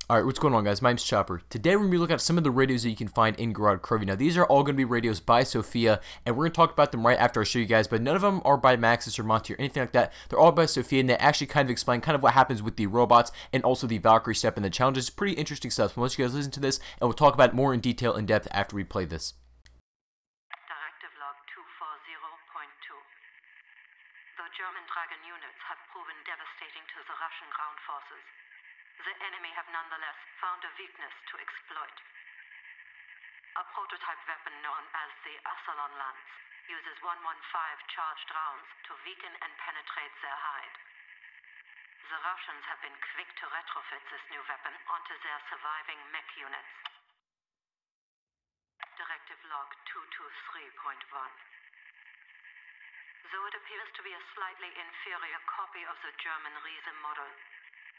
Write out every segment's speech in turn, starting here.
Alright, what's going on, guys? My name's Chopper. Today we're going to be looking at some of the radios that you can find in Gorod Krovi. Now, these are all going to be radios by Sophia, and we're going to talk about them right after I show you guys, but none of them are by Maxis or Monty or anything like that. They're all by Sophia, and they actually kind of explain kind of what happens with the robots and also the Valkyrie step and the challenges. Pretty interesting stuff. So let's you guys listen to this, and we'll talk about it more in detail, in depth, after we play this. Directive log 240.2. The German Dragon units have proven devastating to the Russian ground forces. The enemy have nonetheless found a weakness to exploit. A prototype weapon known as the Assalon Lance uses 115 charged rounds to weaken and penetrate their hide. The Russians have been quick to retrofit this new weapon onto their surviving mech units. Directive log 223.1. Though it appears to be a slightly inferior copy of the German Riese model,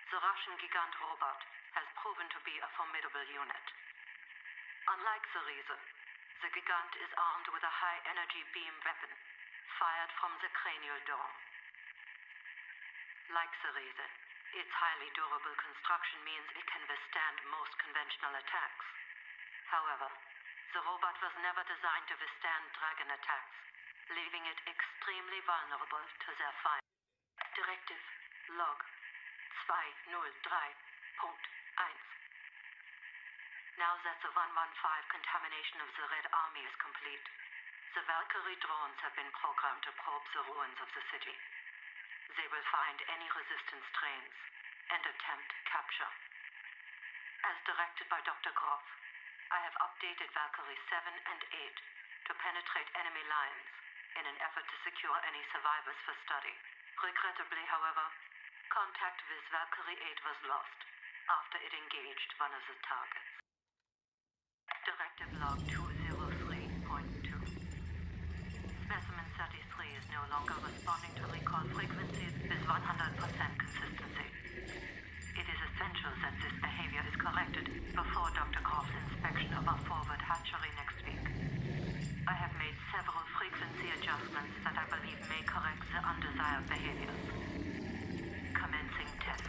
the Russian Gigant robot has proven to be a formidable unit. Unlike the Riese, the Gigant is armed with a high-energy beam weapon fired from the cranial dome. Like the Riese, its highly durable construction means it can withstand most conventional attacks. However, the robot was never designed to withstand dragon attacks, leaving it extremely vulnerable to their fire. Directive log 203.1. Now that the 115 contamination of the Red Army is complete, the Valkyrie drones have been programmed to probe the ruins of the city. They will find any resistance trains and attempt capture. As directed by Dr. Groph, I have updated Valkyrie 7 and 8 to penetrate enemy lines in an effort to secure any survivors for study. Regrettably, however, contact with Valkyrie 8 was lost after it engaged one of the targets. Directive log 203.2. Specimen 33 is no longer responding to recall frequencies with 100% consistency. It is essential that this behavior is corrected before Dr. Groff's inspection of our forward hatchery next week. I have made several frequency adjustments that I believe may correct the undesired behaviors. Commencing test.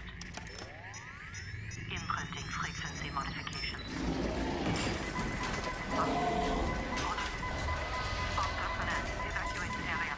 Imprinting frequency modifications. Evacuate the area.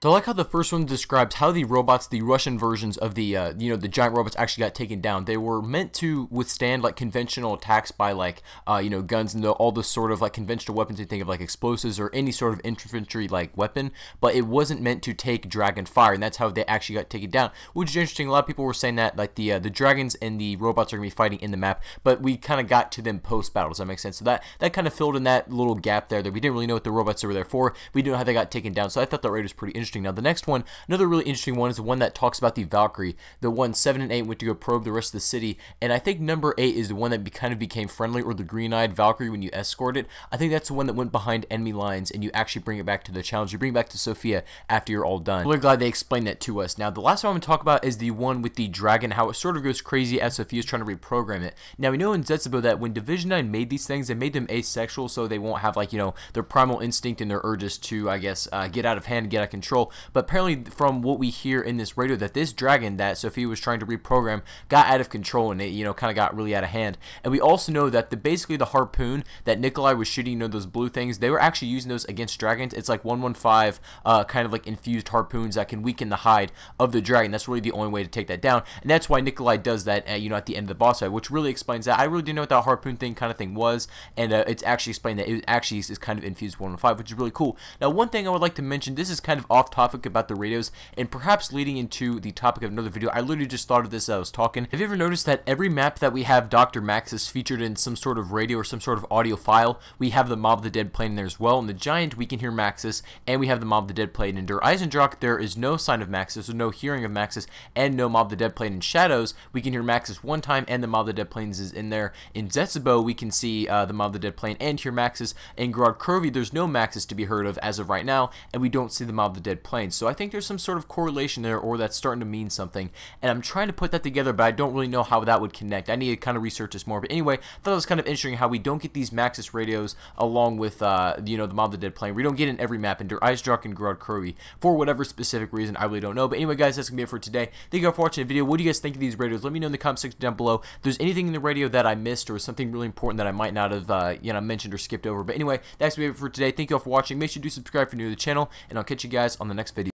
So I like how the first one describes how the robots, the Russian versions of the, the giant robots actually got taken down. They were meant to withstand, like, conventional attacks by, like, guns and all the sort of, like, conventional weapons you think of, like, explosives or any sort of infantry, like, weapon. But it wasn't meant to take dragon fire, and that's how they actually got taken down, which is interesting. A lot of people were saying that, like, the dragons and the robots are going to be fighting in the map, but we kind of got to them post-battle. Does that make sense? So that kind of filled in that little gap there that we didn't really know what the robots were there for. We didn't know how they got taken down, so I thought that raid was pretty interesting. Now, the next one, another really interesting one, is the one that talks about the Valkyrie. The one 7 and 8 went to go probe the rest of the city, and I think number 8 is the one that kind of became friendly, or the green-eyed Valkyrie when you escort it. I think that's the one that went behind enemy lines, and you actually bring it back to the challenge. You bring it back to Sophia after you're all done. I'm really glad they explained that to us. Now, the last one I'm going to talk about is the one with the dragon, how it sort of goes crazy as Sophia's trying to reprogram it. Now, we know in Zetsubo that when Division 9 made these things, they made them asexual, so they won't have, like, their primal instinct and their urges to, I guess, get out of hand, get out of control. But apparently, from what we hear in this radio, that this dragon that Sophia was trying to reprogram got out of control, and it, kind of got really out of hand. And we also know that basically the harpoon that Nikolai was shooting, those blue things, they were actually using those against dragons. It's like 115 kind of like infused harpoons that can weaken the hide of the dragon. That's really the only way to take that down, and that's why Nikolai does that at the end of the boss fight, which really explains that. I really didn't know what that harpoon thing was, and it's actually explained that it actually is kind of infused 115, which is really cool. Now, one thing I would like to mention, this is kind of off topic about the radios, and perhaps leading into the topic of another video. I literally just thought of this as I was talking. Have you ever noticed that every map that we have Dr. Maxis featured in some sort of radio or some sort of audio file, we have the Mob of the Dead playing in there as well? In the Giant, we can hear Maxis, and we have the Mob of the Dead playing in Der Eisendrache. There is no sign of Maxis, or no hearing of Maxis, and no Mob of the Dead playing in Shadows. We can hear Maxis one time, and the Mob of the Dead playing is in there. In Zetsubo, we can see the Mob of the Dead playing and hear Maxis. In Gorod Krovi, there's no Maxis to be heard of as of right now, and we don't see the Mob of the Dead Dead planes. So I think there's some sort of correlation there, or that's starting to mean something. And I'm trying to put that together, but I don't really know how that would connect. I need to kind of research this more. But anyway, I thought it was kind of interesting how we don't get these Maxis radios along with, you know, the Mob of the Dead plane. We don't get in every map in Der Eisdruck and Gorod Krovi for whatever specific reason. I really don't know. But anyway, guys, that's going to be it for today. Thank you all for watching the video. What do you guys think of these radios? Let me know in the comment section down below. If there's anything in the radio that I missed or something really important that I might not have, you know, mentioned or skipped over. But anyway, that's going to be it for today. Thank you all for watching. Make sure to do subscribe if you're new to the channel, and I'll catch you guys on the next video.